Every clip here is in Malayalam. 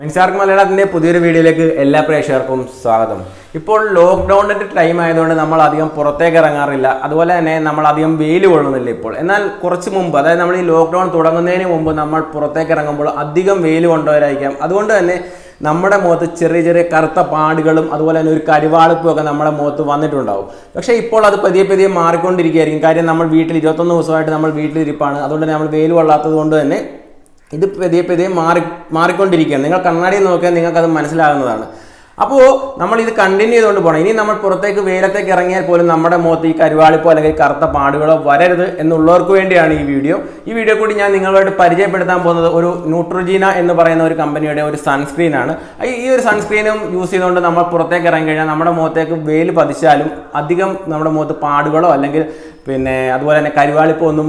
Malayalam's പുതിയൊരു വീഡിയോയിലേക്ക് എല്ലാ പ്രേക്ഷകർക്കും സ്വാഗതം. ഇപ്പോൾ ലോക്ക്ഡൗണിന്റെ ടൈം ആയതുകൊണ്ട് നമ്മൾ അധികം പുറത്തേക്ക് ഇറങ്ങാറില്ല. അതുപോലെ തന്നെ നമ്മൾ അധികം വെയിൽ കൊള്ളുന്നില്ല ഇപ്പോൾ. എന്നാൽ കുറച്ച് മുമ്പ് അതായത് നമ്മൾ ഈ ലോക്ക്ഡൗൺ തുടങ്ങുന്നതിന് മുമ്പ് നമ്മൾ പുറത്തേക്ക് ഇറങ്ങുമ്പോൾ അധികം വെയിൽ കൊണ്ടുവരായിരിക്കാം. അതുകൊണ്ട് തന്നെ നമ്മുടെ മുഖത്ത് ചെറിയ ചെറിയ കറുത്ത പാടുകളും അതുപോലെ തന്നെ ഒരു കരിവാളിപ്പും ഒക്കെ നമ്മുടെ മുഖത്ത് വന്നിട്ടുണ്ടാവും. പക്ഷേ ഇപ്പോൾ അത് പതിയെ പതിയെ മാറിക്കൊണ്ടിരിക്കുകയായിരിക്കും. കാര്യം നമ്മൾ വീട്ടിൽ 21 ദിവസമായിട്ട് നമ്മൾ വീട്ടിലിരിപ്പാണ്. അതുകൊണ്ട് തന്നെ നമ്മൾ വെയിൽ കൊള്ളാത്തത് കൊണ്ട് തന്നെ ഇത് പതിയെ പതിയെ മാറിക്കൊണ്ടിരിക്കുകയാണ്. നിങ്ങൾ കണ്ണാടി നോക്കിയാൽ നിങ്ങൾക്കത് മനസ്സിലാകുന്നതാണ്. അപ്പോൾ നമ്മൾ ഇത് കണ്ടിന്യൂ ചെയ്തുകൊണ്ട് പോകണം. ഇനി നമ്മൾ പുറത്തേക്ക് വെയിലത്തേക്ക് ഇറങ്ങിയാൽ പോലും നമ്മുടെ മുഖത്ത് ഈ കരുവാളിപ്പോ അല്ലെങ്കിൽ കറുത്ത പാടുകളോ വരരുത് എന്നുള്ളവർക്ക് വേണ്ടിയാണ് ഈ വീഡിയോ കൂടി ഞാൻ നിങ്ങളോട് പരിചയപ്പെടുത്താൻ പോകുന്നത് ഒരു ന്യൂട്രോജീന എന്ന് പറയുന്ന ഒരു കമ്പനിയുടെ ഒരു സൺസ്ക്രീൻ ആണ്. ഈ ഒരു സൺസ്ക്രീനും യൂസ് ചെയ്തുകൊണ്ട് നമ്മൾ പുറത്തേക്ക് ഇറങ്ങി കഴിഞ്ഞാൽ നമ്മുടെ മുഖത്തേക്ക് വെയിൽ പതിച്ചാലും അധികം നമ്മുടെ മുഖത്ത് പാടുകളോ അല്ലെങ്കിൽ അതുപോലെ തന്നെ കരിവാളിപ്പോ ഒന്നും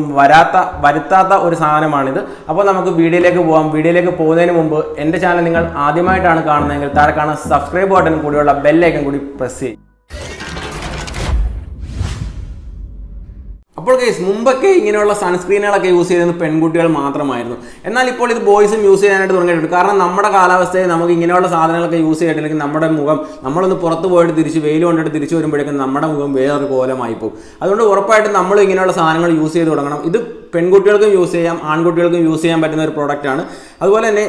വരുത്താത്ത ഒരു സാധനമാണിത്. അപ്പോൾ നമുക്ക് വീഡിയോയിലേക്ക് പോകാം. വീഡിയോയിലേക്ക് പോകുന്നതിന് മുമ്പ് എൻ്റെ ചാനൽ നിങ്ങൾ ആദ്യമായിട്ടാണ് കാണുന്നതെങ്കിൽ താഴെ കാണുന്ന സബ്സ്ക്രൈബ് ബട്ടൺ കൂടിയുള്ള ബെല്ലൈക്കൺ കൂടി പ്രസ് ചെയ്യും. അപ്പോൾ മുമ്പൊക്കെ ഇങ്ങനെയുള്ള സൺസ്ക്രീനുകളൊക്കെ യൂസ് ചെയ്തിരുന്നത് പെൺകുട്ടികൾ മാത്രമായിരുന്നു. എന്നാൽ ഇപ്പോൾ ഇത് ബോയ്സും യൂസ് ചെയ്യാനായിട്ട് തുടങ്ങിയിട്ടുണ്ട്. കാരണം നമ്മുടെ കാലാവസ്ഥയിൽ നമുക്ക് ഇങ്ങനെയുള്ള സാധനങ്ങളൊക്കെ യൂസ് ചെയ്തിട്ടുണ്ടെങ്കിൽ നമ്മുടെ മുഖം നമ്മളൊന്ന് പുറത്ത് പോയിട്ട് വെയിൽ കൊണ്ടിട്ട് തിരിച്ചു വരുമ്പോഴേക്കും നമ്മുടെ മുഖം വേറൊരു കോലമായി പോകും. അതുകൊണ്ട് ഉറപ്പായിട്ടും നമ്മൾ ഇങ്ങനെയുള്ള സാധനങ്ങൾ യൂസ് ചെയ്ത് തുടങ്ങണം. ഇത് പെൺകുട്ടികൾക്കും യൂസ് ചെയ്യാം, ആൺകുട്ടികൾക്കും യൂസ് ചെയ്യാൻ പറ്റുന്ന ഒരു പ്രോഡക്റ്റാണ്. അതുപോലെ തന്നെ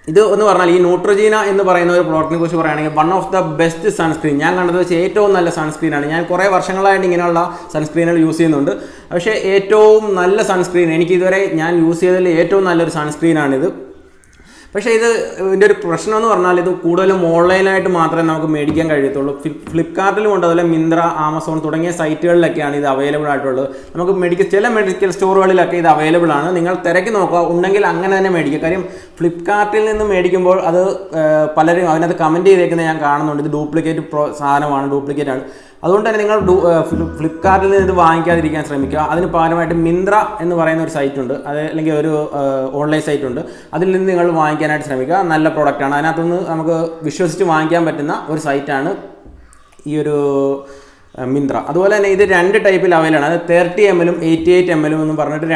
ഇത് എന്ന് പറഞ്ഞാൽ ഈ ന്യൂട്രോജീന എന്ന് പറയുന്ന ഒരു പ്രോഡക്റ്റിനെ കുറിച്ച് പറയുകയാണെങ്കിൽ one of the best sunscreen ഞാൻ കണ്ടത് വെച്ച് ഏറ്റവും നല്ല സൺസ്ക്രീനാണ്. ഞാൻ കുറേ വർഷങ്ങളായിട്ട് ഇങ്ങനെയുള്ള സൺസ്ക്രീനുകൾ യൂസ് ചെയ്യുന്നുണ്ട്. പക്ഷേ ഏറ്റവും നല്ല സൺസ്ക്രീൻ എനിക്ക് ഇതുവരെ ഞാൻ യൂസ് ചെയ്തതിൽ ഏറ്റവും നല്ലൊരു സൺസ്ക്രീനാണിത്. പക്ഷേ ഇതിൻ്റെ ഒരു പ്രശ്നം എന്ന് പറഞ്ഞാൽ ഇത് കൂടുതലും ഓൺലൈനായിട്ട് മാത്രമേ നമുക്ക് മേടിക്കാൻ കഴിയത്തുള്ളൂ. ഫ്ലിപ്കാർട്ടിലും ഉണ്ട്, അതുപോലെ മിന്ത്ര, ആമസോൺ തുടങ്ങിയ സൈറ്റുകളിലൊക്കെയാണ് ഇത് അവൈലബിൾ ആയിട്ടുള്ളത്. നമുക്ക് ചില മെഡിക്കൽ സ്റ്റോറുകളിലൊക്കെ ഇത് അവൈലബിൾ ആണ്. നിങ്ങൾ തിരക്കി നോക്കുക, ഉണ്ടെങ്കിൽ അങ്ങനെ തന്നെ മേടിക്കുക. കാര്യം ഫ്ലിപ്കാർട്ടിൽ നിന്ന് മേടിക്കുമ്പോൾ അത് പലരും അതിനകത്ത് കമൻറ്റ് ചെയ്തേക്കുന്നത് ഞാൻ കാണുന്നുണ്ട്. ഇത് ഡ്യൂപ്ലിക്കേറ്റ് സാധനമാണ്, ഡ്യൂപ്ലിക്കേറ്റ് ആണ്. അതുകൊണ്ട് തന്നെ നിങ്ങൾ ഫ്ലിപ്കാർട്ടിൽ നിന്ന് ഇത് വാങ്ങിക്കാതിരിക്കാൻ ശ്രമിക്കുക. അതിന് പകരമായിട്ട് മിന്ത്ര എന്ന് പറയുന്ന ഒരു സൈറ്റ് ഉണ്ട്, അത് അല്ലെങ്കിൽ ഒരു ഓൺലൈൻ സൈറ്റ് ഉണ്ട്. അതിൽ നിന്ന് നിങ്ങൾ വാങ്ങിക്കാനായിട്ട് ശ്രമിക്കുക. നല്ല പ്രോഡക്റ്റാണ്. അതിനകത്തുനിന്ന് നമുക്ക് വിശ്വസിച്ച് വാങ്ങിക്കാൻ പറ്റുന്ന ഒരു സൈറ്റാണ് ഈ ഒരു മിന്ത്ര. അതുപോലെ തന്നെ ഇത് 2 ടൈപ്പിൽ അവൈലബിൾ ആണ്. അത് 30 ml 88 ml എന്ന് പറഞ്ഞിട്ട്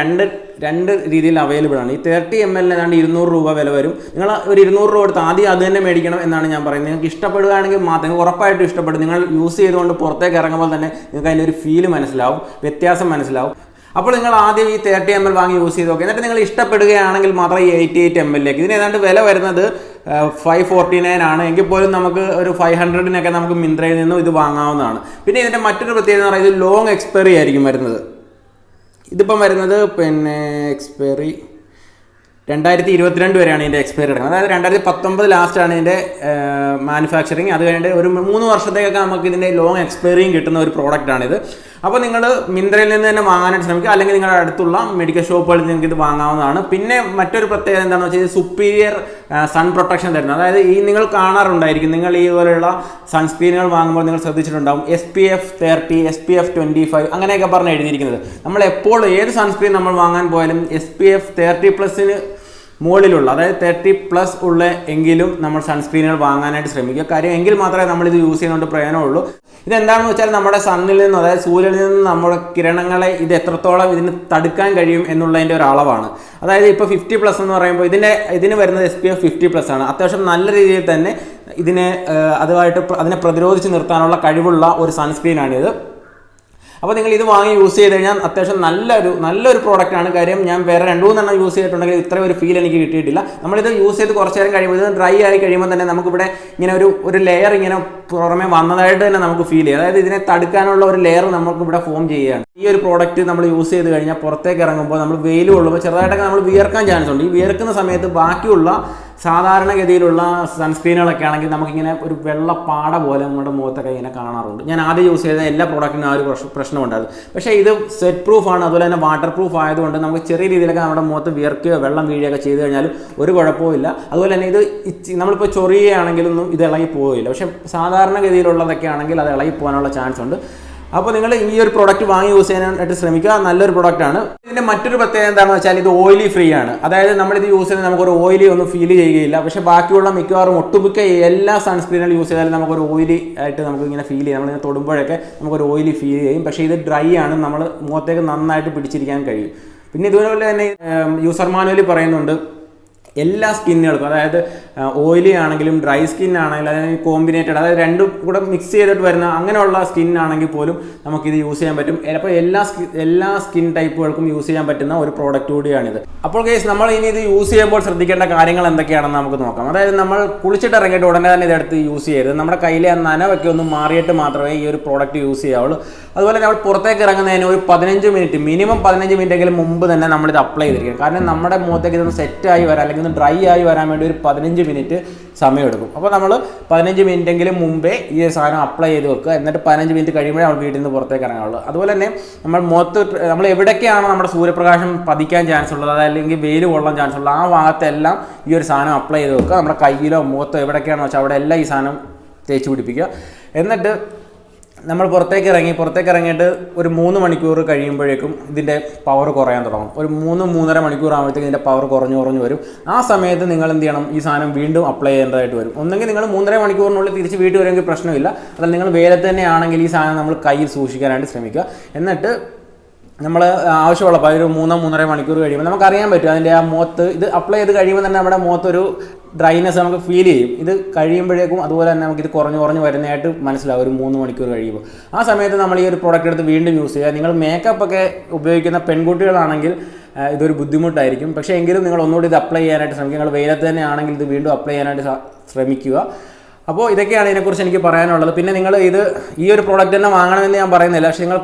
രണ്ട് രീതിയിൽ അവൈലബിൾ ആണ്. ഈ 30 ml ഏതാണ്ട് 200 രൂപ വില വരും. നിങ്ങൾ ഒരു 200 രൂപ കൊടുത്ത് ആദ്യം അത് തന്നെ മേടിക്കണം എന്നാണ് ഞാൻ പറയുന്നത്. നിങ്ങൾക്ക് ഇഷ്ടപ്പെടുകയാണെങ്കിൽ മാത്രം, നിങ്ങൾക്ക് ഉറപ്പായിട്ടും ഇഷ്ടപ്പെടും. നിങ്ങൾ യൂസ് ചെയ്തുകൊണ്ട് പുറത്തേക്ക് ഇറങ്ങുമ്പോൾ തന്നെ നിങ്ങൾക്ക് അതിൻ്റെ ഒരു ഫീൽ മനസ്സിലാവും, വ്യത്യാസം മനസ്സിലാവും. അപ്പോൾ നിങ്ങൾ ആദ്യം ഈ 30 ml വാങ്ങി യൂസ് ചെയ്ത് നോക്കുക. എന്നിട്ട് നിങ്ങൾ ഇഷ്ടപ്പെടുകയാണെങ്കിൽ മാത്രം ഈ 88 ml ഇതിന് ഏതാണ്ട് വില വരുന്നത് 549 ആണ്. എങ്കിൽ പോലും നമുക്ക് ഒരു 500-നൊക്കെ നമുക്ക് മിന്ത്രയിൽ നിന്നും ഇത് വാങ്ങാവുന്നതാണ്. പിന്നെ ഇതിൻ്റെ മറ്റൊരു പ്രത്യേകത എന്ന് പറയുന്നത് ലോങ് എക്സ്പയറി ആയിരിക്കും വരുന്നത്. ഇതിപ്പം വരുന്നത് എക്സ്പയറി 2022 വരെയാണ് ഇതിൻ്റെ എക്സ്പയറി എടുക്കുന്നത്. അതായത് 2019 ലാസ്റ്റാണ് ഇതിൻ്റെ മാനുഫാക്ചറിങ്. അത് കഴിഞ്ഞിട്ട് ഒരു 3 വർഷത്തേക്കൊക്കെ നമുക്ക് ഇതിൻ്റെ ലോങ് എക്സ്പയറിയും കിട്ടുന്ന ഒരു പ്രോഡക്റ്റാണിത്. അപ്പോൾ നിങ്ങൾ മിന്ത്രയിൽ നിന്ന് തന്നെ വാങ്ങാനായിട്ട് ശ്രമിക്കുക, അല്ലെങ്കിൽ നിങ്ങളുടെ അടുത്തുള്ള മെഡിക്കൽ ഷോപ്പുകളിൽ നിങ്ങൾക്ക് ഇത് വാങ്ങാവുന്നതാണ്. പിന്നെ മറ്റൊരു പ്രത്യേകത എന്താണെന്ന് വെച്ചാൽ സുപ്പീരിയർ സൺ പ്രൊട്ടക്ഷൻ തരുന്നത്. അതായത് നിങ്ങൾ കാണാറുണ്ടായിരിക്കും, നിങ്ങൾ ഈ പോലെയുള്ള സൺസ്ക്രീനുകൾ വാങ്ങുമ്പോൾ നിങ്ങൾ ശ്രദ്ധിച്ചിട്ടുണ്ടാവും SPF 30, SPF 25 അങ്ങനെയൊക്കെ പറഞ്ഞ് എഴുതിയിരിക്കുന്നത്. നമ്മൾ എപ്പോൾ ഏത് സൺസ്ക്രീൻ നമ്മൾ വാങ്ങാൻ പോയാലും SPF 30+ മുകളിലുള്ള, അതായത് 30+ ഉള്ള എങ്കിലും നമ്മൾ സൺസ്ക്രീനുകൾ വാങ്ങാനായിട്ട് ശ്രമിക്കുക. കാര്യം എങ്കിൽ മാത്രമേ നമ്മളിത് യൂസ് ചെയ്യുന്നതുകൊണ്ട് പ്രയോജനമുള്ളൂ. ഇതെന്താണെന്ന് വെച്ചാൽ നമ്മുടെ സണ്ണിൽ നിന്നും, അതായത് സൂര്യനിൽ നിന്ന് നമ്മുടെ കിരണങ്ങളെ ഇത് എത്രത്തോളം ഇതിന് തടുക്കാൻ കഴിയും എന്നുള്ളതിൻ്റെ ഒരു അളവാണ്. അതായത് ഇപ്പോൾ 50+ എന്ന് പറയുമ്പോൾ ഇതിന് വരുന്നത് SPF 50+ ആണ്. അത്യാവശ്യം നല്ല രീതിയിൽ തന്നെ അതിനെ പ്രതിരോധിച്ച് നിർത്താനുള്ള കഴിവുള്ള ഒരു സൺസ്ക്രീനാണിത്. അപ്പോൾ നിങ്ങൾ ഇത് വാങ്ങി യൂസ് ചെയ്ത് കഴിഞ്ഞാൽ അത്യാവശ്യം നല്ലൊരു പ്രോഡക്റ്റാണ്. കാര്യം ഞാൻ വേറെ 2-3 എണ്ണം യൂസ് ചെയ്തിട്ടുണ്ടെങ്കിൽ ഇത്രയും ഒരു ഫീൽ എനിക്ക് കിട്ടിയിട്ടില്ല. നമ്മളിത് യൂസ് ചെയ്ത് കുറച്ച് നേരം കഴിയുമ്പോൾ ഇത് ഡ്രൈ ആയി കഴിയുമ്പോൾ തന്നെ നമുക്കിവിടെ ഇങ്ങനെ ഒരു ലെയർ ഇങ്ങനെ പുറമെ വന്നതായിട്ട് തന്നെ നമുക്ക് ഫീൽ ചെയ്യും. അതായത് ഇതിനെ തടുക്കാനുള്ള ഒരു ലെയർ നമുക്ക് ഇവിടെ ഫോം ചെയ്യുകയാണ്. ഈ ഒരു പ്രോഡക്റ്റ് നമ്മൾ യൂസ് ചെയ്ത് കഴിഞ്ഞാൽ പുറത്തേക്ക് ഇറങ്ങുമ്പോൾ നമ്മൾ വെയിൽ കൊള്ളുമ്പോൾ ചെറുതായിട്ടൊക്കെ നമ്മൾ വിയർക്കാൻ ചാൻസ് ഉണ്ട്. ഈ വിയർക്കുന്ന സമയത്ത് ബാക്കിയുള്ള സാധാരണഗതിയിലുള്ള സൺസ്ക്രീനുകളൊക്കെ ആണെങ്കിൽ നമുക്കിങ്ങനെ ഒരു വെള്ളപ്പാട പോലെ നമ്മുടെ മുഖത്തൊക്കെ ഇങ്ങനെ കാണാറുണ്ട്. ഞാൻ ആദ്യം യൂസ് ചെയ്ത എല്ലാ പ്രോഡക്റ്റിനും ആ ഒരു പ്രശ്നമുണ്ടായിരുന്നു. പക്ഷേ ഇത് സെറ്റ് പ്രൂഫാണ്, അതുപോലെ തന്നെ വാട്ടർ പ്രൂഫ് ആയതുകൊണ്ട് നമുക്ക് ചെറിയ രീതിയിലൊക്കെ നമ്മുടെ മുഖത്ത് വിയർക്കുകയോ വെള്ളം വീഴുകയൊക്കെ ചെയ്ത് കഴിഞ്ഞാലും ഒരു കുഴപ്പമില്ല. അതുപോലെ തന്നെ ഇത് നമ്മളിപ്പോൾ ചൊറിയുകയാണെങ്കിലൊന്നും ഇത് ഇളകി പോവില്ല. പക്ഷേ സാധാരണഗതിയിലുള്ളതൊക്കെ ആണെങ്കിൽ അത് ഇളകി പോകാനുള്ള ചാൻസ് ഉണ്ട്. അപ്പോൾ നിങ്ങൾ ഈ ഒരു പ്രോഡക്റ്റ് വാങ്ങി യൂസ് ചെയ്യാനായിട്ട് ശ്രമിക്കുക. നല്ലൊരു പ്രോഡക്റ്റാണ്. ഇതിൻ്റെ മറ്റൊരു പ്രത്യേകത എന്താണെന്ന് വെച്ചാൽ ഇത് ഓയിലി ഫ്രീ ആണ്. അതായത് നമ്മളിത് യൂസ് ചെയ്ത് നമുക്കൊരു ഓയിലി ഒന്നും ഫീൽ ചെയ്യുകയില്ല. പക്ഷേ ബാക്കിയുള്ള മിക്കവാറും ഒട്ടുമിക്ക എല്ലാ സൺസ്ക്രീനുകൾ യൂസ് ചെയ്താലും നമുക്കൊരു ഓയിലി ആയിട്ട് നമുക്ക് ഇങ്ങനെ ഫീൽ ചെയ്യും. നമ്മളിങ്ങനെ തൊടുമ്പോഴൊക്കെ നമുക്കൊരു ഓയിലി ഫീൽ ചെയ്യും. പക്ഷേ ഇത് ഡ്രൈ ആണ്, നമ്മൾ മുഖത്തേക്ക് നന്നായിട്ട് പിടിച്ചിരിക്കാൻ കഴിയും. പിന്നെ ഇതുപോലെ തന്നെ യൂസർ മാനുവലിൽ പറയുന്നുണ്ട് എല്ലാ സ്കിന്നുകൾക്കും, അതായത് ഓയിലി ആണെങ്കിലും ഡ്രൈ സ്കിൻ ആണെങ്കിലും അല്ലെങ്കിൽ കോമ്പിനേറ്റഡ്, അതായത് രണ്ടും കൂടെ മിക്സ് ചെയ്തിട്ട് വരുന്ന അങ്ങനെയുള്ള സ്കിൻ ആണെങ്കിൽ പോലും നമുക്കിത് യൂസ് ചെയ്യാൻ പറ്റും. അപ്പോൾ എല്ലാ സ്കിൻ ടൈപ്പുകൾക്കും യൂസ് ചെയ്യാൻ പറ്റുന്ന ഒരു പ്രോഡക്റ്റ് കൂടിയാണിത്. അപ്പോൾ ഗൈസ്, നമ്മൾ ഇനി ഇത് യൂസ് ചെയ്യുമ്പോൾ ശ്രദ്ധിക്കേണ്ട കാര്യങ്ങൾ എന്തൊക്കെയാണെന്ന് നമുക്ക് നോക്കാം. അതായത് നമ്മൾ കുളിച്ചിട്ട് ഇറങ്ങിയിട്ട് ഉടനെ തന്നെ ഇതെടുത്ത് യൂസ് ചെയ്യരുത്. നമ്മുടെ കയ്യിലെ ആ നനവൊക്കെ ഒന്ന് മാറിയിട്ട് മാത്രമേ ഈ ഒരു പ്രോഡക്റ്റ് യൂസ് ചെയ്യാവുള്ളൂ. അതുപോലെ നമ്മൾ പുറത്തേക്ക് ഇറങ്ങുന്നതിന് ഒരു 15 മിനിറ്റ്, മിനിമം 15 മിനിറ്റെങ്കിലും മുമ്പ് തന്നെ നമ്മളിത് അപ്ലൈ ചെയ്തിരിക്കും. കാരണം നമ്മുടെ മുഖത്തേക്ക് ഇതൊന്ന് സെറ്റായി വരാൻ അല്ലെങ്കിൽ ഒന്ന് ഡ്രൈ ആയി വരാൻ വേണ്ടി ഒരു 15 മിനിറ്റ് സമയമെടുക്കും. അപ്പോൾ നമ്മൾ 15 മിനിറ്റെങ്കിലും മുമ്പേ ഈ സാധനം അപ്ലൈ ചെയ്ത് വെക്കുക. എന്നിട്ട് 15 മിനിറ്റ് കഴിയുമ്പോഴേ നമ്മൾ വീട്ടിൽ നിന്ന് പുറത്തേക്ക് ഇറങ്ങാവുള്ളൂ. അതുപോലെ തന്നെ നമ്മൾ എവിടേക്കാണ് നമ്മുടെ സൂര്യപ്രകാശം പതിക്കാൻ ചാൻസ് ഉള്ളത്, അതല്ലെങ്കിൽ വെയിൽ കൊള്ളാൻ ചാൻസ് ഉള്ളത്, ആ ഭാഗത്തെല്ലാം ഈ ഒരു സാധനം അപ്ലൈ ചെയ്ത് വെക്കുക. നമ്മുടെ കയ്യിലോ മുഖത്തോ എവിടേക്കാണെന്ന് വെച്ചാൽ അവിടെ എല്ലാം ഈ സാധനം തേച്ച് പിടിപ്പിക്കുക. എന്നിട്ട് നമ്മൾ പുറത്തേക്ക് ഇറങ്ങിയിട്ട് ഒരു 3 മണിക്കൂർ കഴിയുമ്പോഴേക്കും ഇതിൻ്റെ പവർ കുറയാൻ തുടങ്ങും. ഒരു 3-3.5 മണിക്കൂർ ആകുമ്പോഴത്തേക്ക് ഇതിൻ്റെ പവർ കുറഞ്ഞു വരും. ആ സമയത്ത് നിങ്ങൾ എന്ത് ചെയ്യണം, ഈ സാധനം വീണ്ടും അപ്ലൈ ചെയ്യേണ്ടതായിട്ട് വരും. ഒന്നെങ്കിൽ നിങ്ങൾ 3.5 മണിക്കൂറിനുള്ളിൽ തിരിച്ച് വീട്ടിൽ വരുമെങ്കിൽ പ്രശ്നമില്ല. അതല്ല നിങ്ങൾ വെയിലത്ത് തന്നെ ആണെങ്കിൽ ഈ സാധനം നമ്മൾ കയ്യിൽ സൂക്ഷിക്കാനായിട്ട് ശ്രമിക്കുക. എന്നിട്ട് നമ്മൾ ആവശ്യമുള്ളപ്പോൾ ഒരു 3-3.5 മണിക്കൂർ കഴിയുമ്പോൾ നമുക്കറിയാൻ പറ്റും അതിൻ്റെ ആ മുഖത്ത് ഇത് അപ്ലൈ ചെയ്ത് കഴിയുമ്പോൾ തന്നെ നമ്മുടെ മുഖത്തൊരു ഡ്രൈനെസ് നമുക്ക് ഫീൽ ചെയ്യും. ഇത് കഴിയുമ്പോഴേക്കും അതുപോലെ തന്നെ നമുക്കിത് കുറഞ്ഞു വരുന്നതായിട്ട് മനസ്സിലാവും ഒരു 3 മണിക്കൂർ കഴിയുമ്പോൾ. ആ സമയത്ത് നമ്മൾ ഈ ഒരു പ്രോഡക്റ്റ് എടുത്ത് വീണ്ടും യൂസ് ചെയ്യുക. നിങ്ങൾ മേക്കപ്പ് ഒക്കെ ഉപയോഗിക്കുന്ന പെൺകുട്ടികളാണെങ്കിൽ ഇതൊരു ബുദ്ധിമുട്ടായിരിക്കും. പക്ഷേ എങ്കിലും നിങ്ങൾ ഒന്നുകൂടി ഇത് അപ്ലൈ ചെയ്യാനായിട്ട് ശ്രമിക്കുക. നിങ്ങൾ വെയിലത്ത് തന്നെ ആണെങ്കിൽ ഇത് വീണ്ടും അപ്ലൈ ചെയ്യാനായിട്ട് ശ്രമിക്കുക. അപ്പോൾ ഇതൊക്കെയാണ് ഇതിനെക്കുറിച്ച് എനിക്ക് പറയാനുള്ളത്. പിന്നെ നിങ്ങൾ ഈ ഒരു പ്രോഡക്റ്റ് തന്നെ വാങ്ങണമെന്ന് ഞാൻ പറയുന്നില്ല. പക്ഷേ നിങ്ങൾ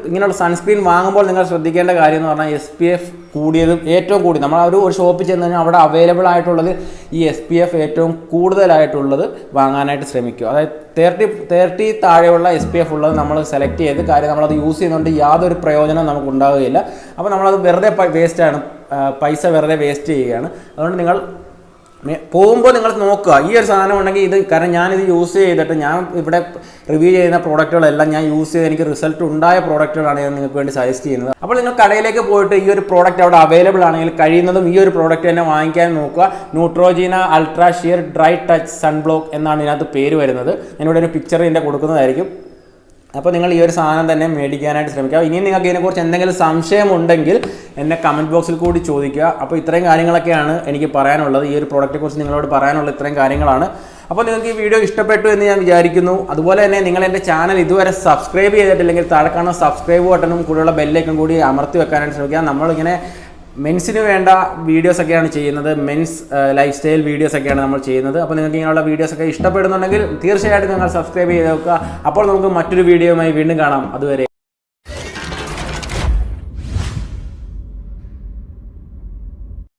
ഇങ്ങനെയുള്ള സൺസ്ക്രീൻ വാങ്ങുമ്പോൾ നിങ്ങൾ ശ്രദ്ധിക്കേണ്ട കാര്യം എന്ന് പറഞ്ഞാൽ SPF കൂടിയതും ഏറ്റവും കൂടി നമ്മൾ ഒരു ഷോപ്പിൽ ചെന്ന് കഴിഞ്ഞാൽ അവിടെ അവൈലബിൾ ആയിട്ടുള്ളത് ഈ SPF ഏറ്റവും കൂടുതലായിട്ടുള്ളത് വാങ്ങാനായിട്ട് ശ്രമിക്കുക. അതായത് 30 താഴെയുള്ള SPF ഉള്ളത് നമ്മൾ സെലക്ട് ചെയ്ത്, കാര്യം നമ്മളത് യൂസ് ചെയ്യുന്നതുകൊണ്ട് യാതൊരു പ്രയോജനം നമുക്ക് ഉണ്ടാവുകയില്ല. അപ്പോൾ നമ്മളത് വെറുതെ വേസ്റ്റാണ്, പൈസ വെറുതെ വേസ്റ്റ് ചെയ്യുകയാണ്. അതുകൊണ്ട് നിങ്ങൾ പോകുമ്പോൾ നിങ്ങൾ നോക്കുക ഈ ഒരു സാധനം ഉണ്ടെങ്കിൽ ഇത്. കാരണം ഞാനിത് യൂസ് ചെയ്തിട്ട് ഞാൻ ഇവിടെ റിവ്യൂ ചെയ്യുന്ന പ്രോഡക്റ്റുകളെല്ലാം ഞാൻ യൂസ് ചെയ്ത് എനിക്ക് റിസൾട്ട് ഉണ്ടായ പ്രോഡക്റ്റുകളാണ് ഞാൻ നിങ്ങൾക്ക് വേണ്ടി സജസ്റ്റ് ചെയ്യുന്നത്. അപ്പോൾ നിങ്ങൾ കടയിലേക്ക് പോയിട്ട് ഈ ഒരു പ്രോഡക്റ്റ് അവിടെ അവൈലബിൾ ആണെങ്കിൽ കഴിയുന്നതും ഈ ഒരു പ്രോഡക്റ്റ് തന്നെ വാങ്ങിക്കാൻ നോക്കുക. Neutrogena ultra sheer dry touch sunblock എന്നാണ് ഇതിനകത്ത് പേര് വരുന്നത്. ഞാനിവിടെ ഒരു പിക്ചർ ഇതിൻ്റെ കൊടുക്കുന്നതായിരിക്കും. അപ്പോൾ നിങ്ങൾ ഈ ഒരു സാധനം തന്നെ മേടിക്കാനായിട്ട് ശ്രമിക്കുക. ഇനിയും നിങ്ങൾക്ക് ഇതിനെക്കുറിച്ച് എന്തെങ്കിലും സംശയം ഉണ്ടെങ്കിൽ എന്നെ കമൻറ്റ് ബോക്സിൽ കൂടി ചോദിക്കുക. അപ്പോൾ ഇത്രയും കാര്യങ്ങളൊക്കെയാണ് എനിക്ക് പറയാനുള്ളത്. ഈ ഒരു പ്രോഡക്റ്റിനെക്കുറിച്ച് നിങ്ങളോട് പറയാനുള്ള ഇത്രയും കാര്യങ്ങളാണ്. അപ്പോൾ നിങ്ങൾക്ക് ഈ വീഡിയോ ഇഷ്ടപ്പെട്ടു എന്ന് ഞാൻ വിചാരിക്കുന്നു. അതുപോലെ തന്നെ നിങ്ങൾ എൻ്റെ ചാനൽ ഇതുവരെ സബ്സ്ക്രൈബ് ചെയ്തിട്ടില്ലെങ്കിൽ താഴെ കാണുന്ന സബ്സ്ക്രൈബ് ബട്ടണും കൂടെയുള്ള ബെല്ലൈക്കൺ കൂടി അമർത്തി വെക്കാനായിട്ട് ശ്രമിക്കുക. നമ്മളിങ്ങനെ മെൻസിന് വേണ്ട വീഡിയോസൊക്കെയാണ് ചെയ്യുന്നത്. മെൻസ് ലൈഫ് സ്റ്റൈൽ വീഡിയോസൊക്കെയാണ് നമ്മൾ ചെയ്യുന്നത്. അപ്പോൾ നിങ്ങൾക്ക് ഇങ്ങനെയുള്ള വീഡിയോസൊക്കെ ഇഷ്ടപ്പെടുന്നുണ്ടെങ്കിൽ തീർച്ചയായിട്ടും നിങ്ങൾ സബ്സ്ക്രൈബ് ചെയ്ത് വെക്കുക. അപ്പോൾ നമുക്ക് മറ്റൊരു വീഡിയോയുമായി വീണ്ടും കാണാം. അതുവരെ